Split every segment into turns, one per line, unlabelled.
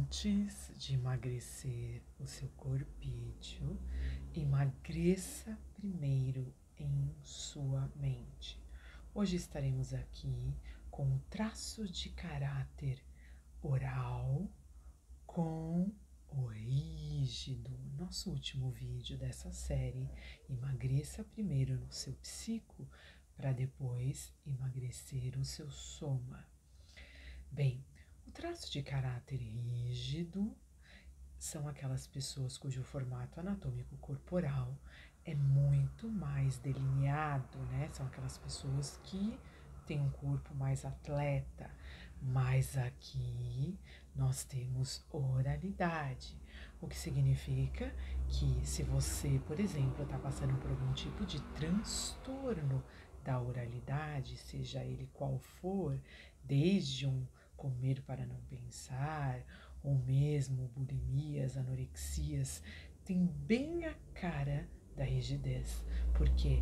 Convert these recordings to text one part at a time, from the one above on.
Antes de emagrecer o seu corpício, emagreça primeiro em sua mente. Hoje estaremos aqui com um traço de caráter oral com o rígido. Nosso último vídeo dessa série, emagreça primeiro no seu psico para depois emagrecer o seu soma. Bem, o traço de caráter rígido são aquelas pessoas cujo formato anatômico corporal é muito mais delineado, né? São aquelas pessoas que têm um corpo mais atleta, mas aqui nós temos oralidade, o que significa que se você, por exemplo, está passando por algum tipo de transtorno da oralidade, seja ele qual for, desde um comer para não pensar, ou mesmo bulimias, anorexias, tem bem a cara da rigidez, porque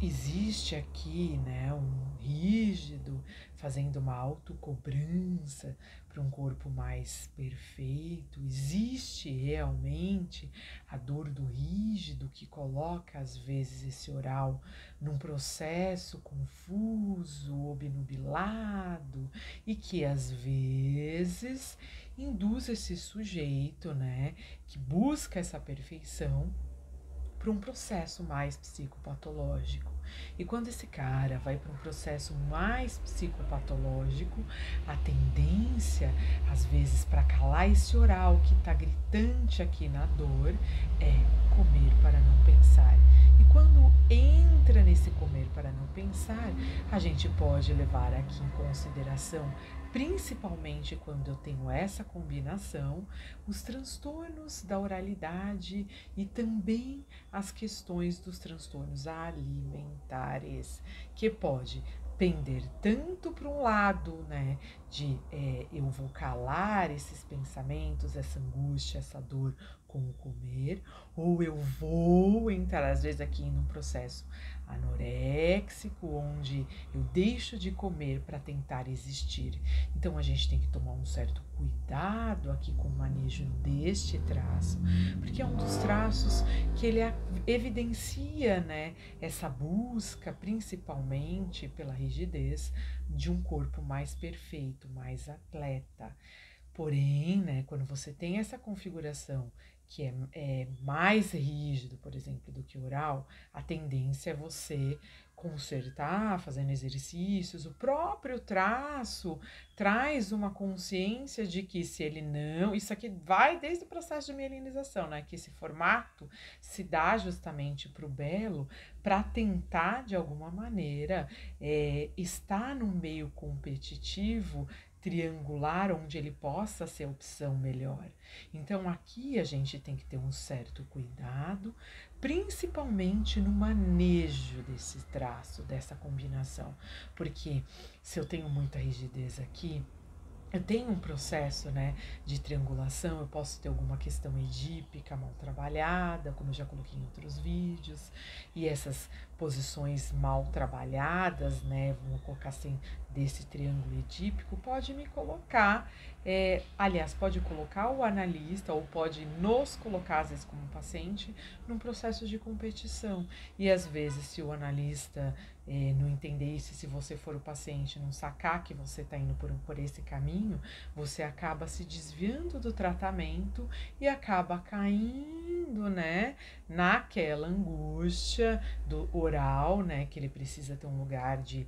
existe aqui, né, um rígido fazendo uma autocobrança para um corpo mais perfeito. Existe realmente a dor do rígido que coloca às vezes esse oral num processo confuso, obnubilado, e que às vezes induz esse sujeito, né, que busca essa perfeição, para um processo mais psicopatológico. E quando esse cara vai para um processo mais psicopatológico, a tendência, às vezes, para calar esse oral que está gritante aqui na dor, é comer para não pensar. E quando entra nesse comer para não pensar, a gente pode levar aqui em consideração, principalmente quando eu tenho essa combinação, os transtornos da oralidade e também as questões dos transtornos alimentares, que pode pender tanto para um lado, né, de eu vou calar esses pensamentos, essa angústia, essa dor com o comer, ou eu vou entrar às vezes aqui num processo anoréxico, onde eu deixo de comer para tentar existir. Então a gente tem que tomar um certo cuidado aqui com o manejo deste traço, porque é um dos traços que ele evidencia, né, essa busca, principalmente pela rigidez, de um corpo mais perfeito, mais atleta. Porém, né, quando você tem essa configuração que é mais rígido, por exemplo, do que oral, a tendência é você consertar, fazendo exercícios. O próprio traço traz uma consciência de que se ele não... Isso aqui vai desde o processo de mielinização, né? Que esse formato se dá justamente para o belo, para tentar, de alguma maneira, estar num meio competitivo, triangular, onde ele possa ser a opção melhor. Então aqui a gente tem que ter um certo cuidado, principalmente no manejo desse traço, dessa combinação, porque se eu tenho muita rigidez aqui, eu tenho um processo, né, de triangulação, eu posso ter alguma questão edípica mal trabalhada, como eu já coloquei em outros vídeos, e essas posições mal trabalhadas, né, vamos colocar assim, desse triângulo edípico, pode me colocar, aliás, pode colocar o analista, ou pode nos colocar, às vezes, como paciente, num processo de competição. E às vezes, se o analista não entender isso, se você for o paciente não sacar que você está indo por esse caminho, você acaba se desviando do tratamento e acaba caindo, né, naquela angústia do oral, né, que ele precisa ter um lugar de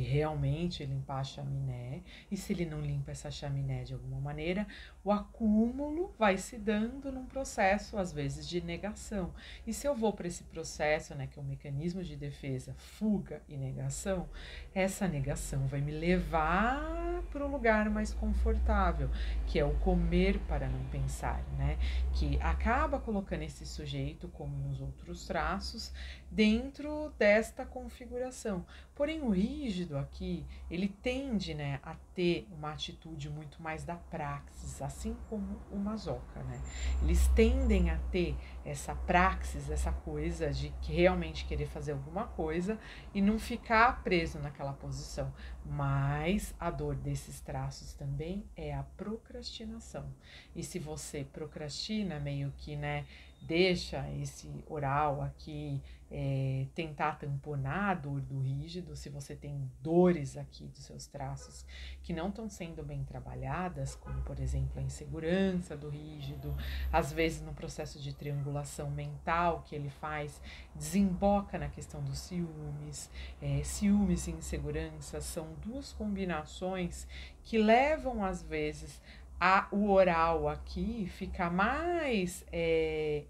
realmente limpar a chaminé, e se ele não limpa essa chaminé de alguma maneira, o acúmulo vai se dando num processo, às vezes, de negação. E se eu vou para esse processo, né, que é o mecanismo de defesa, fuga e negação, essa negação vai me levar para um lugar mais confortável, que é o comer para não pensar, né, que acaba colocando esse sujeito, como nos outros traços, dentro desta configuração. Porém, o rígido aqui, ele tende, né, a ter uma atitude muito mais da praxis, assim como o masoca, né? Eles tendem a ter essa praxis, essa coisa de que realmente querer fazer alguma coisa e não ficar preso naquela posição. Mas a dor desses traços também é a procrastinação. E se você procrastina, meio que, né, deixa esse oral aqui tentar tamponar a dor do rígido, se você tem dores aqui dos seus traços que não estão sendo bem trabalhadas, como por exemplo a insegurança do rígido, às vezes no processo de triangulação mental que ele faz, desemboca na questão dos ciúmes. Ciúmes e insegurança são duas combinações que levam às vezes o oral aqui fica mais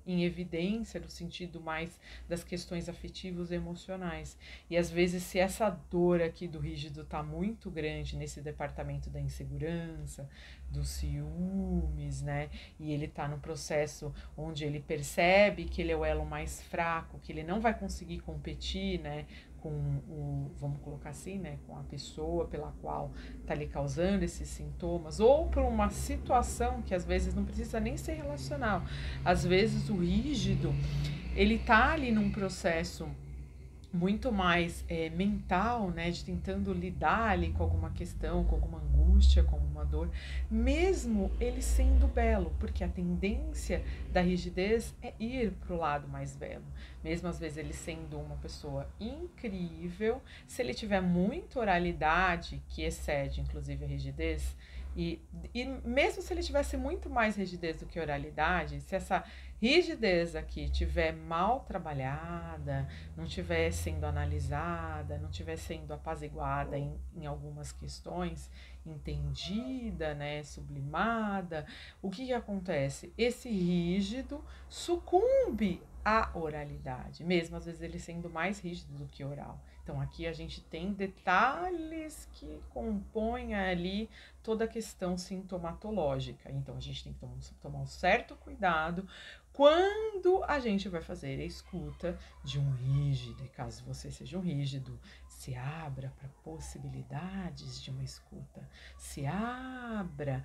em evidência, no sentido mais das questões afetivas e emocionais. E às vezes, se essa dor aqui do rígido está muito grande nesse departamento da insegurança, dos ciúmes, né? E ele está no processo onde ele percebe que ele é o elo mais fraco, que ele não vai conseguir competir, né? Com vamos colocar assim, né, com a pessoa pela qual está lhe causando esses sintomas, ou por uma situação que às vezes não precisa nem ser relacional. Às vezes o rígido, ele tá ali num processo muito mais mental, né, de tentando lidar ali com alguma questão, com alguma angústia, com uma dor, mesmo ele sendo belo, porque a tendência da rigidez é ir para o lado mais belo. Mesmo às vezes ele sendo uma pessoa incrível, se ele tiver muita oralidade, que excede inclusive a rigidez, e mesmo se ele tivesse muito mais rigidez do que oralidade, se essa rigidez aqui tiver mal trabalhada, não estiver sendo analisada, não estiver sendo apaziguada em algumas questões, entendida, né, sublimada, o que acontece? Esse rígido sucumbe à oralidade, mesmo às vezes ele sendo mais rígido do que oral. Então aqui a gente tem detalhes que compõem ali toda a questão sintomatológica. Então a gente tem que tomar um certo cuidado quando a gente vai fazer a escuta de um rígido. E caso você seja um rígido, se abra para possibilidades de uma escuta. Se abra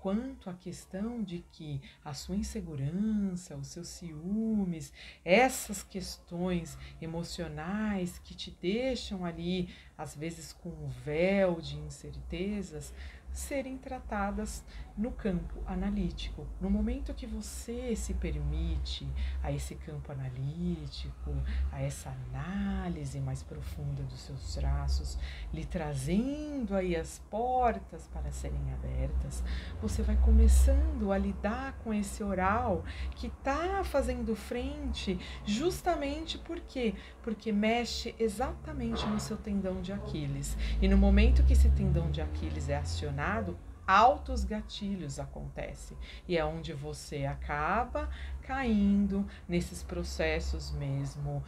quanto à questão de que a sua insegurança, os seus ciúmes, essas questões emocionais que te deixam ali, às vezes com um véu de incertezas, serem tratadas no campo analítico. No momento que você se permite a esse campo analítico, a essa análise mais profunda dos seus traços, lhe trazendo aí as portas para serem abertas, você vai começando a lidar com esse oral que está fazendo frente justamente porque mexe exatamente no seu tendão de Aquiles. E no momento que esse tendão de Aquiles é acionado, altos gatilhos acontecem e é onde você acaba caindo nesses processos mesmo,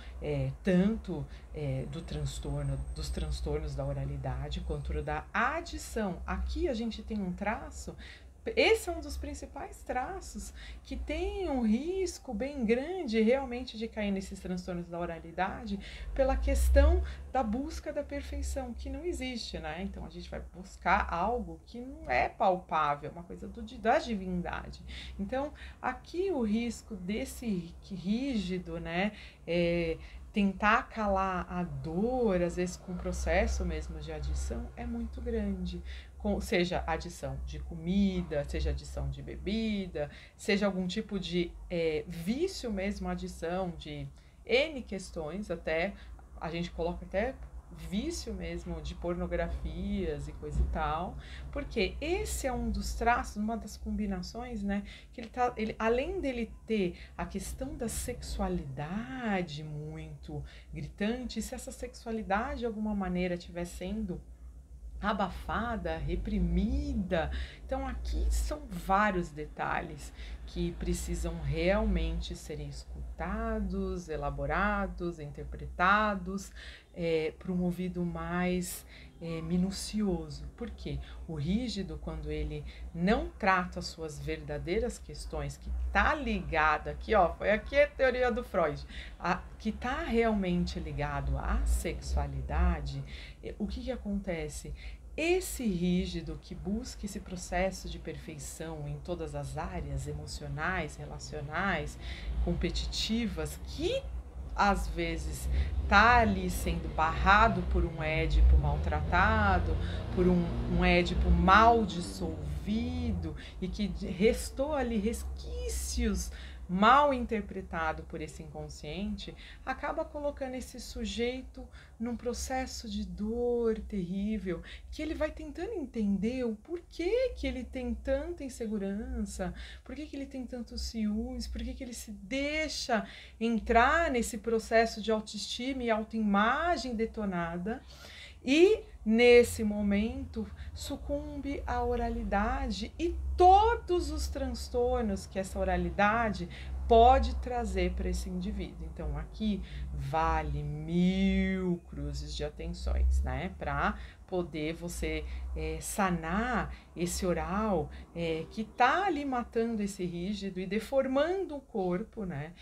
tanto dos transtornos da oralidade quanto da adição. Aqui a gente tem um traço. Esse é um dos principais traços que tem um risco bem grande realmente de cair nesses transtornos da oralidade pela questão da busca da perfeição, que não existe, né? Então a gente vai buscar algo que não é palpável, uma coisa da divindade. Então aqui o risco desse rígido, né? Tentar calar a dor, às vezes com processo mesmo de adição, é muito grande. Seja adição de comida, seja adição de bebida, seja algum tipo de vício mesmo, adição de N questões, até a gente coloca até vício mesmo de pornografias e coisa e tal, porque esse é um dos traços, uma das combinações, né, que ele além dele ter a questão da sexualidade muito gritante, se essa sexualidade de alguma maneira estiver sendo abafada, reprimida. Então aqui são vários detalhes que precisam realmente serem escutados, elaborados, interpretados, para um ouvido mais minucioso. Por quê? O rígido, quando ele não trata as suas verdadeiras questões, que tá ligado aqui, ó, foi aqui a teoria do Freud, que tá realmente ligado à sexualidade, o que acontece? Esse rígido que busca esse processo de perfeição em todas as áreas emocionais, relacionais, competitivas, que às vezes tá ali sendo barrado por um Édipo maltratado, por um Édipo mal dissolvido e que restou ali resquícios mal interpretado por esse inconsciente, acaba colocando esse sujeito num processo de dor terrível, que ele vai tentando entender o porquê que ele tem tanta insegurança, por que ele tem tantos ciúmes, por que ele se deixa entrar nesse processo de autoestima e autoimagem detonada. E nesse momento sucumbe à oralidade e todos os transtornos que essa oralidade pode trazer para esse indivíduo. Então aqui vale 1000 cruzes de atenções, né? Para poder você sanar esse oral que tá ali matando esse rígido e deformando o corpo, né?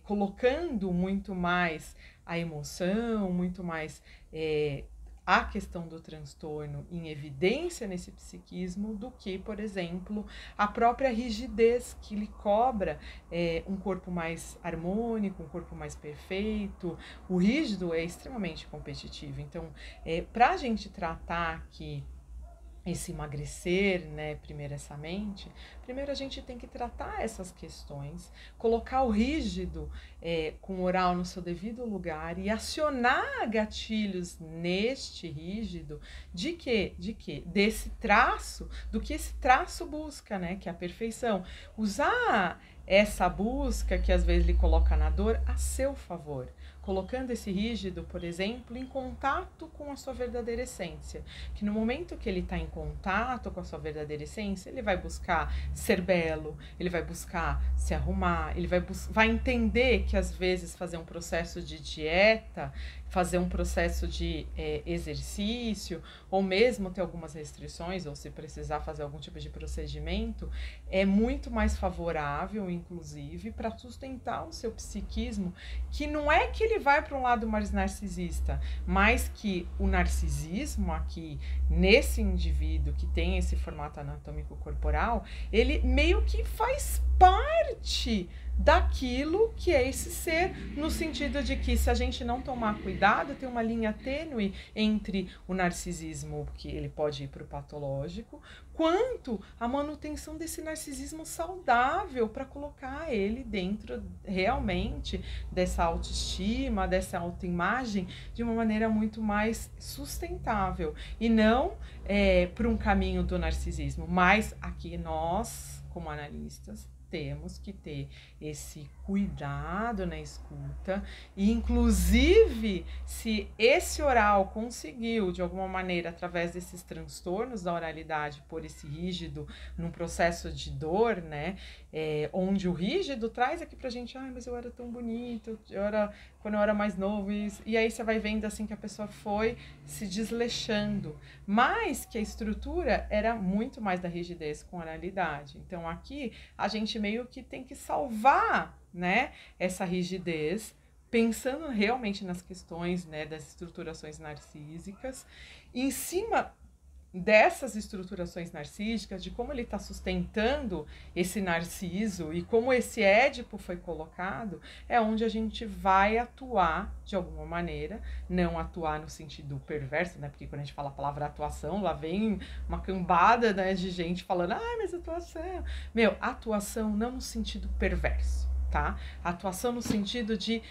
Colocando muito mais a emoção, muito mais a questão do transtorno em evidência nesse psiquismo do que, por exemplo, a própria rigidez que lhe cobra um corpo mais harmônico, um corpo mais perfeito. O rígido é extremamente competitivo. Então, para a gente tratar aqui esse emagrecer, né, primeiro essa mente, primeiro a gente tem que tratar essas questões, colocar o rígido com o oral no seu devido lugar e acionar gatilhos neste rígido de quê? De quê? Desse traço, do que esse traço busca, né, que é a perfeição. Usar essa busca que às vezes lhe coloca na dor a seu favor, colocando esse rígido, por exemplo, em contato com a sua verdadeira essência, que no momento que ele está em contato com a sua verdadeira essência, ele vai buscar ser belo, ele vai buscar se arrumar, ele vai entender que às vezes fazer um processo de dieta, fazer um processo de exercício, ou mesmo ter algumas restrições, ou se precisar fazer algum tipo de procedimento, é muito mais favorável, inclusive, para sustentar o seu psiquismo, que não é que ele vai para um lado mais narcisista, mas que o narcisismo aqui, nesse indivíduo que tem esse formato anatômico corporal, ele meio que faz parte daquilo que é esse ser, no sentido de que se a gente não tomar cuidado, tem uma linha tênue entre o narcisismo, que ele pode ir para o patológico, quanto a manutenção desse narcisismo saudável para colocar ele dentro realmente dessa autoestima, dessa autoimagem de uma maneira muito mais sustentável e não por um caminho do narcisismo. Mas aqui nós, como analistas, temos que ter esse cuidado na escuta e, inclusive, se esse oral conseguiu, de alguma maneira, através desses transtornos da oralidade, pôr esse rígido num processo de dor, né, onde o rígido traz aqui pra gente, mas eu era tão bonito, quando eu era mais novo, e aí você vai vendo assim que a pessoa foi se desleixando, mas que a estrutura era muito mais da rigidez com oralidade. Então aqui a gente meio que tem que salvar, né, essa rigidez, pensando realmente nas questões, né, das estruturações narcísicas, em cima dessas estruturações narcísicas, de como ele está sustentando esse narciso e como esse Édipo foi colocado, é onde a gente vai atuar de alguma maneira, não atuar no sentido perverso, né? Porque quando a gente fala a palavra atuação, lá vem uma cambada, né, de gente falando, mas atuação. Atuação não no sentido perverso. Tá? Atuação no sentido de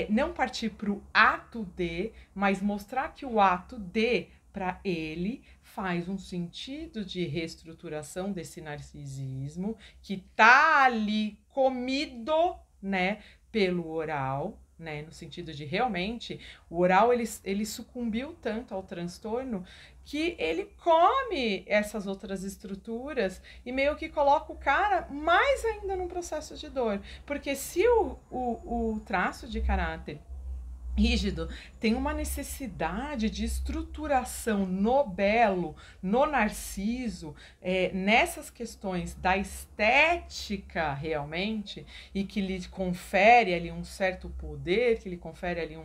não partir para o ato de, mas mostrar que o ato de, para ele, faz um sentido de reestruturação desse narcisismo que tá ali comido, né, pelo oral, né, no sentido de realmente o oral ele sucumbiu tanto ao transtorno que ele come essas outras estruturas e meio que coloca o cara mais ainda num processo de dor, porque se o traço de caráter rígido tem uma necessidade de estruturação no belo, no narciso, nessas questões da estética realmente, e que lhe confere ali um certo poder, que lhe confere ali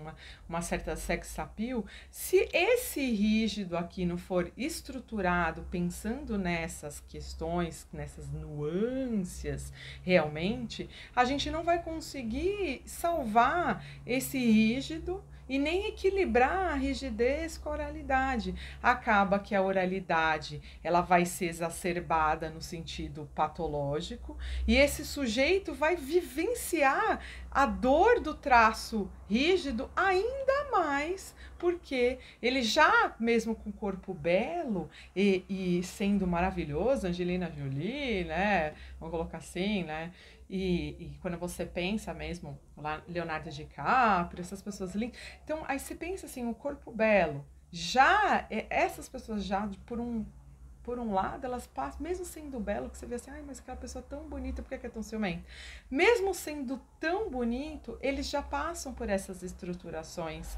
uma certa sex appeal. Se esse rígido aqui não for estruturado pensando nessas questões, nessas nuances realmente, a gente não vai conseguir salvar esse rígido e nem equilibrar a rigidez com a oralidade. Acaba que a oralidade ela vai ser exacerbada no sentido patológico e esse sujeito vai vivenciar a dor do traço rígido ainda mais, porque ele já, mesmo com corpo belo e sendo maravilhoso, Angelina Jolie, né? Vamos colocar assim, né? E quando você pensa mesmo, lá Leonardo DiCaprio, essas pessoas lindas. Então, aí você pensa assim, o corpo belo. Já, essas pessoas já, por um lado, elas passam, mesmo sendo belo, que você vê assim, ai, mas aquela pessoa tão bonita, por que é tão ciumenta? Mesmo sendo tão bonito, eles já passam por essas estruturações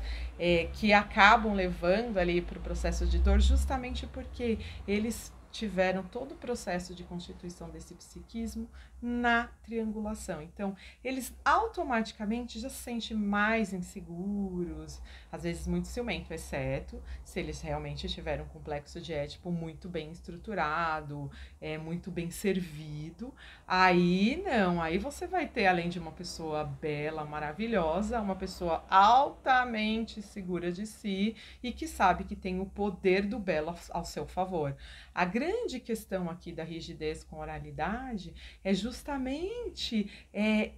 que acabam levando ali para o processo de dor, justamente porque eles tiveram todo o processo de constituição desse psiquismo na triangulação. Então, eles automaticamente já se sentem mais inseguros, às vezes muito ciumento, exceto se eles realmente tiveram um complexo de Édipo muito bem estruturado, muito bem servido. Aí não, aí você vai ter, além de uma pessoa bela, maravilhosa, uma pessoa altamente segura de si e que sabe que tem o poder do belo ao seu favor. A grande questão aqui da rigidez com oralidade é justamente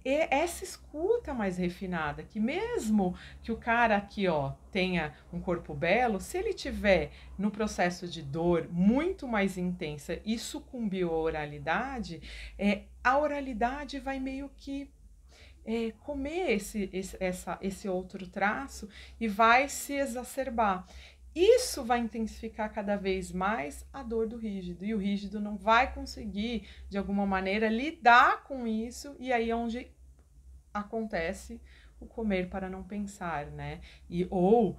essa escuta mais refinada, que mesmo que o cara aqui, ó, tenha um corpo belo, se ele tiver no processo de dor muito mais intensa e sucumbiu à oralidade, a oralidade vai meio que comer esse outro traço e vai se exacerbar. Isso vai intensificar cada vez mais a dor do rígido, e o rígido não vai conseguir, de alguma maneira, lidar com isso, e aí é onde acontece o comer para não pensar, né? Ou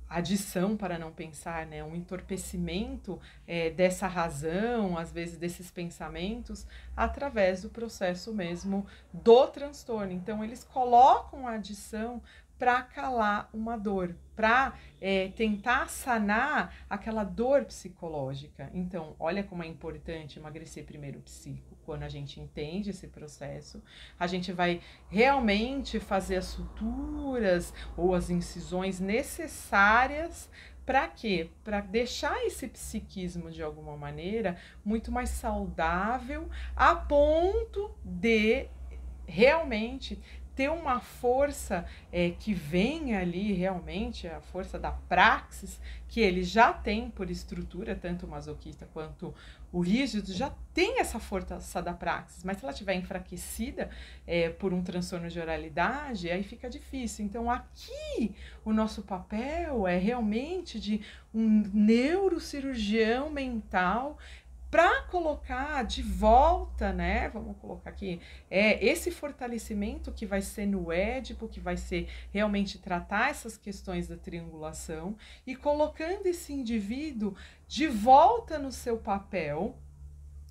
a adição para não pensar, né? Um entorpecimento dessa razão, às vezes desses pensamentos, através do processo mesmo do transtorno. Então, eles colocam a adição para calar uma dor, para tentar sanar aquela dor psicológica. Então, olha como é importante emagrecer primeiro psico. Quando a gente entende esse processo, a gente vai realmente fazer as suturas ou as incisões necessárias para quê? Para deixar esse psiquismo de alguma maneira muito mais saudável, a ponto de realmente ter uma força que vem ali realmente, a força da praxis, que ele já tem por estrutura, tanto o masoquista quanto o rígido, já tem essa força da praxis, mas se ela estiver enfraquecida por um transtorno de oralidade, aí fica difícil. Então aqui o nosso papel é realmente de um neurocirurgião mental para colocar de volta, né? Vamos colocar aqui, esse fortalecimento que vai ser no Édipo, que vai ser realmente tratar essas questões da triangulação e colocando esse indivíduo de volta no seu papel,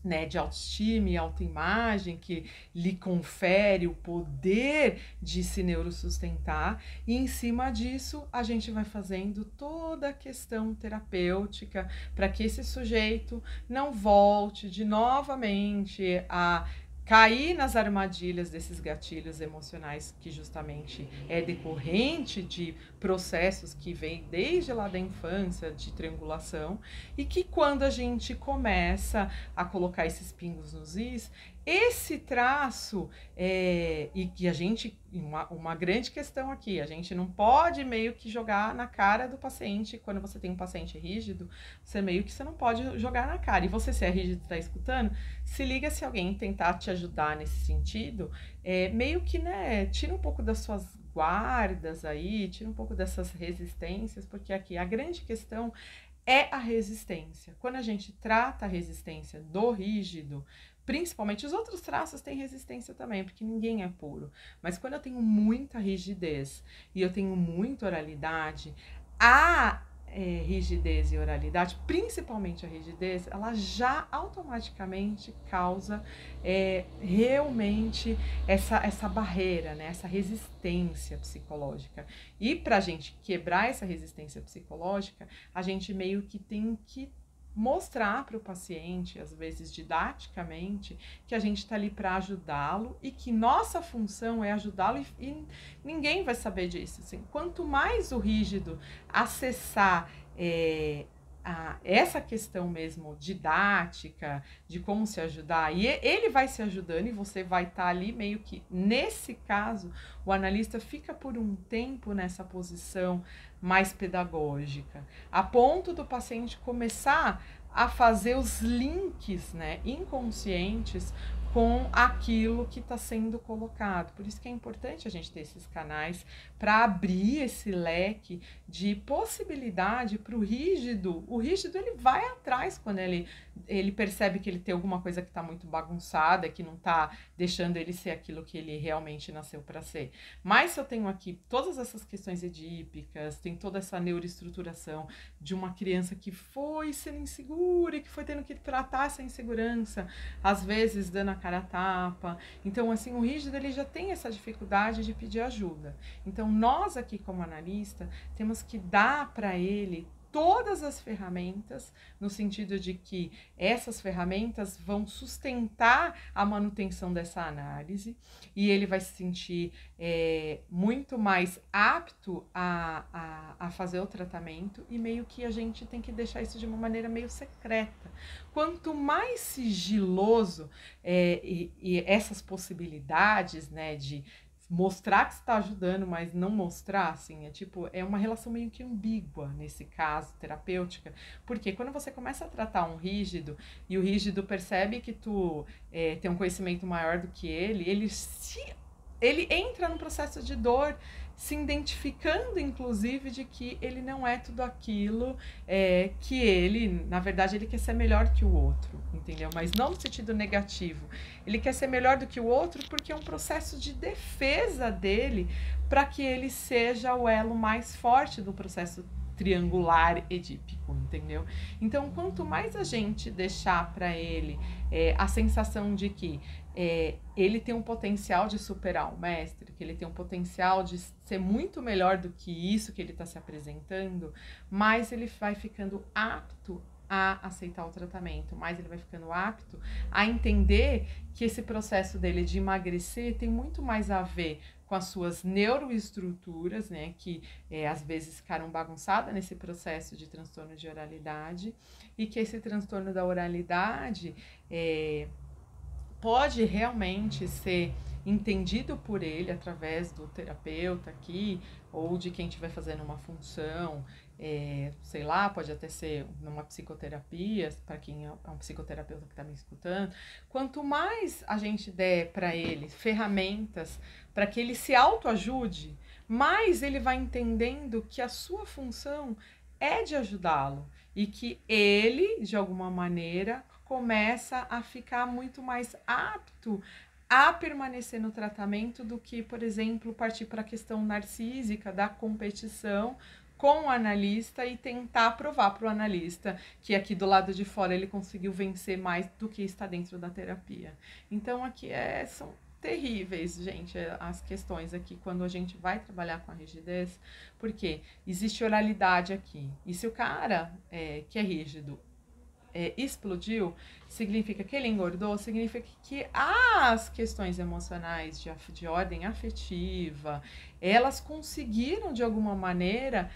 né, de autoestima e autoimagem, que lhe confere o poder de se neurosustentar, e em cima disso a gente vai fazendo toda a questão terapêutica para que esse sujeito não volte de novamente a cair nas armadilhas desses gatilhos emocionais que justamente é decorrente de processos que vêm desde lá da infância de triangulação, e que quando a gente começa a colocar esses pingos nos is, esse traço e que a gente, uma grande questão aqui, a gente não pode meio que jogar na cara do paciente. Quando você tem um paciente rígido, você meio que você não pode jogar na cara, e você, se é rígido e está escutando, se liga se alguém tentar te ajudar nesse sentido, meio que, né, tira um pouco das suas guardas aí, tira um pouco dessas resistências, porque aqui a grande questão é a resistência. Quando a gente trata a resistência do rígido, principalmente os outros traços têm resistência também, porque ninguém é puro. Mas quando eu tenho muita rigidez e eu tenho muita oralidade, a rigidez e oralidade, principalmente a rigidez, ela já automaticamente causa realmente essa barreira, né? Essa resistência psicológica. E para a gente quebrar essa resistência psicológica, a gente meio que tem que mostrar para o paciente, às vezes didaticamente, que a gente está ali para ajudá-lo e que nossa função é ajudá-lo e ninguém vai saber disso. Assim. Quanto mais o rígido acessar essa questão mesmo didática, de como se ajudar, e ele vai se ajudando e você vai estar ali meio que, nesse caso, o analista fica por um tempo nessa posição mais pedagógica, a ponto do paciente começar a fazer os links, né, inconscientes com aquilo que está sendo colocado. Por isso que é importante a gente ter esses canais para abrir esse leque de possibilidade para o rígido. O rígido ele vai atrás quando ele percebe que ele tem alguma coisa que está muito bagunçada, que não está deixando ele ser aquilo que ele realmente nasceu para ser. Mas se eu tenho aqui todas essas questões edípicas, tem toda essa neuroestruturação de uma criança que foi sendo insegura e que foi tendo que tratar essa insegurança, às vezes dando a cara a tapa. Então, assim, o rígido ele já tem essa dificuldade de pedir ajuda. Então, nós aqui como analista temos que dar para ele todas as ferramentas, no sentido de que essas ferramentas vão sustentar a manutenção dessa análise e ele vai se sentir muito mais apto a fazer o tratamento e meio que a gente tem que deixar isso de uma maneira meio secreta. Quanto mais sigiloso e essas possibilidades, né, de mostrar que está ajudando, mas não mostrar, assim, é uma relação meio que ambígua nesse caso, terapêutica, porque quando você começa a tratar um rígido e o rígido percebe que tu tem um conhecimento maior do que ele entra no processo de dor, se identificando, inclusive, de que ele não é tudo aquilo que ele, na verdade, ele quer ser melhor que o outro, entendeu? Mas não no sentido negativo. Ele quer ser melhor do que o outro porque é um processo de defesa dele para que ele seja o elo mais forte do processo triangular edípico, entendeu? Então, quanto mais a gente deixar para ele a sensação de que ele tem um potencial de superar o mestre, que ele tem um potencial de ser muito melhor do que isso que ele está se apresentando, mais ele vai ficando apto a aceitar o tratamento, mais ele vai ficando apto a entender que esse processo dele de emagrecer tem muito mais a ver com as suas neuroestruturas, né, que às vezes ficaram bagunçadas nesse processo de transtorno de oralidade, e que esse transtorno da oralidade pode realmente ser entendido por ele através do terapeuta aqui, ou de quem estiver fazendo uma função, sei lá, pode até ser numa psicoterapia, para quem é um psicoterapeuta que está me escutando. Quanto mais a gente der para ele ferramentas para que ele se autoajude, mais ele vai entendendo que a sua função é de ajudá-lo e que ele, de alguma maneira, começa a ficar muito mais apto a permanecer no tratamento do que, por exemplo, partir para a questão narcísica da competição com o analista e tentar provar para o analista que aqui do lado de fora ele conseguiu vencer mais do que está dentro da terapia. Então aqui são terríveis, gente, as questões aqui quando a gente vai trabalhar com a rigidez, porque existe oralidade aqui. E se o cara que é rígido explodiu, significa que ele engordou, significa que as questões emocionais de ordem afetiva, elas conseguiram de alguma maneira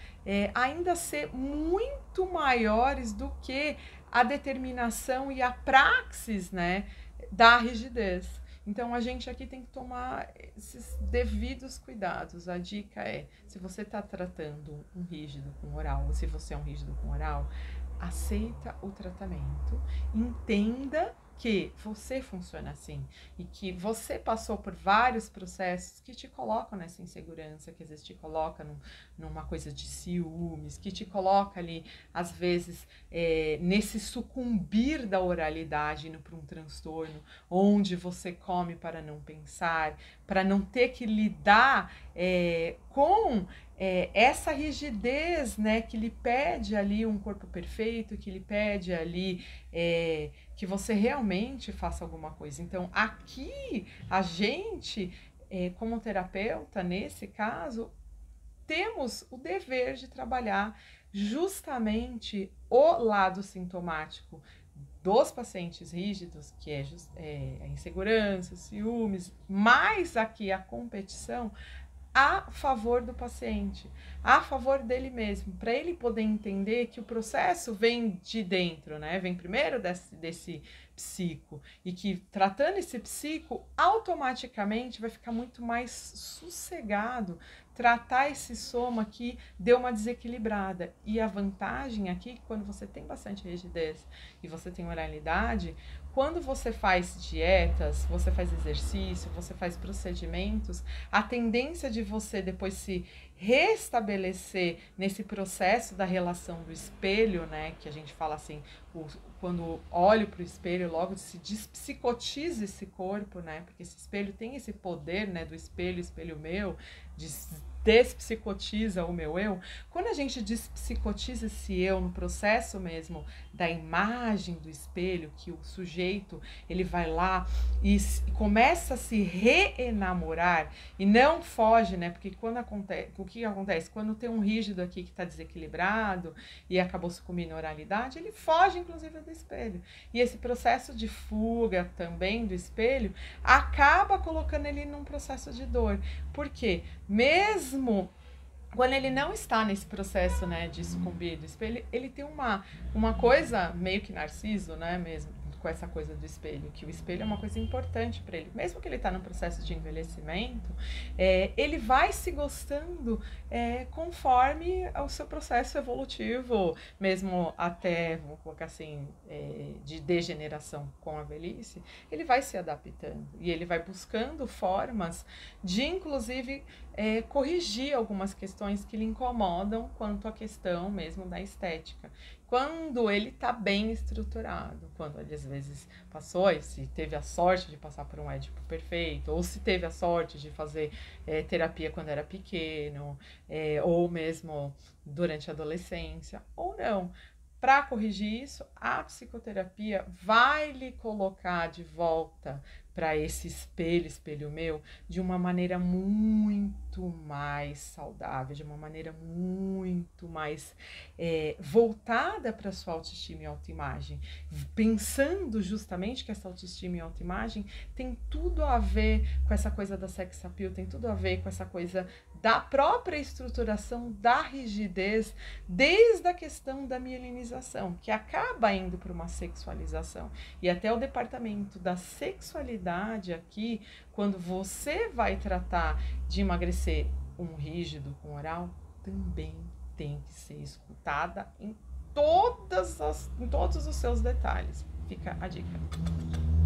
ainda ser muito maiores do que a determinação e a praxis, né, da rigidez. Então a gente aqui tem que tomar esses devidos cuidados. A dica se você está tratando um rígido com oral, ou se você é um rígido com oral, aceita o tratamento, entenda que você funciona assim e que você passou por vários processos que te colocam nessa insegurança, que às vezes te coloca numa coisa de ciúmes, que te coloca ali, às vezes, nesse sucumbir da oralidade, indo para um transtorno, onde você come para não pensar, para não ter que lidar com essa rigidez, né, que lhe pede ali um corpo perfeito, que lhe pede ali que você realmente faça alguma coisa. Então, aqui, a gente, como terapeuta, nesse caso, temos o dever de trabalhar justamente o lado sintomático dos pacientes rígidos, que é a insegurança, ciúmes, mais aqui a competição, a favor do paciente, a favor dele mesmo, para ele poder entender que o processo vem de dentro, né? Vem primeiro desse psico, e que tratando esse psico, automaticamente vai ficar muito mais sossegado tratar esse soma que deu uma desequilibrada. E a vantagem aqui, quando você tem bastante rigidez e você tem oralidade, quando você faz dietas, você faz exercício, você faz procedimentos, a tendência de você depois se restabelecer nesse processo da relação do espelho, né, que a gente fala assim, quando olho para o espelho, logo se despsicotiza esse corpo, né, porque esse espelho tem esse poder, né, do espelho, espelho meu, de despsicotiza o meu eu. Quando a gente despsicotiza esse eu no processo mesmo da imagem do espelho, que o sujeito ele vai lá e começa a se reenamorar e não foge, né? Porque quando acontece, o que acontece? Quando tem um rígido aqui que está desequilibrado e acabou sucumbindo à oralidade, ele foge inclusive do espelho. E esse processo de fuga também do espelho acaba colocando ele num processo de dor. Por quê? Mesmo quando ele não está nesse processo, né, de sucumbir do espelho, ele tem uma coisa meio que narciso, né, mesmo, com essa coisa do espelho, que o espelho é uma coisa importante para ele. Mesmo que ele está no processo de envelhecimento, ele vai se gostando conforme o seu processo evolutivo, mesmo até, vou colocar assim, de degeneração com a velhice, ele vai se adaptando e ele vai buscando formas de, inclusive, corrigir algumas questões que lhe incomodam quanto à questão mesmo da estética. Quando ele está bem estruturado, quando ele às vezes passou, e se teve a sorte de passar por um Édipo perfeito, ou se teve a sorte de fazer terapia quando era pequeno, ou mesmo durante a adolescência, ou não. Para corrigir isso, a psicoterapia vai lhe colocar de volta para esse espelho meu, de uma maneira muito mais saudável, de uma maneira muito mais voltada para a sua autoestima e autoimagem, pensando justamente que essa autoestima e autoimagem tem tudo a ver com essa coisa da sex appeal, tem tudo a ver com essa coisa da própria estruturação da rigidez, desde a questão da mielinização, que acaba indo para uma sexualização. E até o departamento da sexualidade aqui, quando você vai tratar de emagrecer um rígido com oral, também tem que ser escutada em todos os seus detalhes. Fica a dica.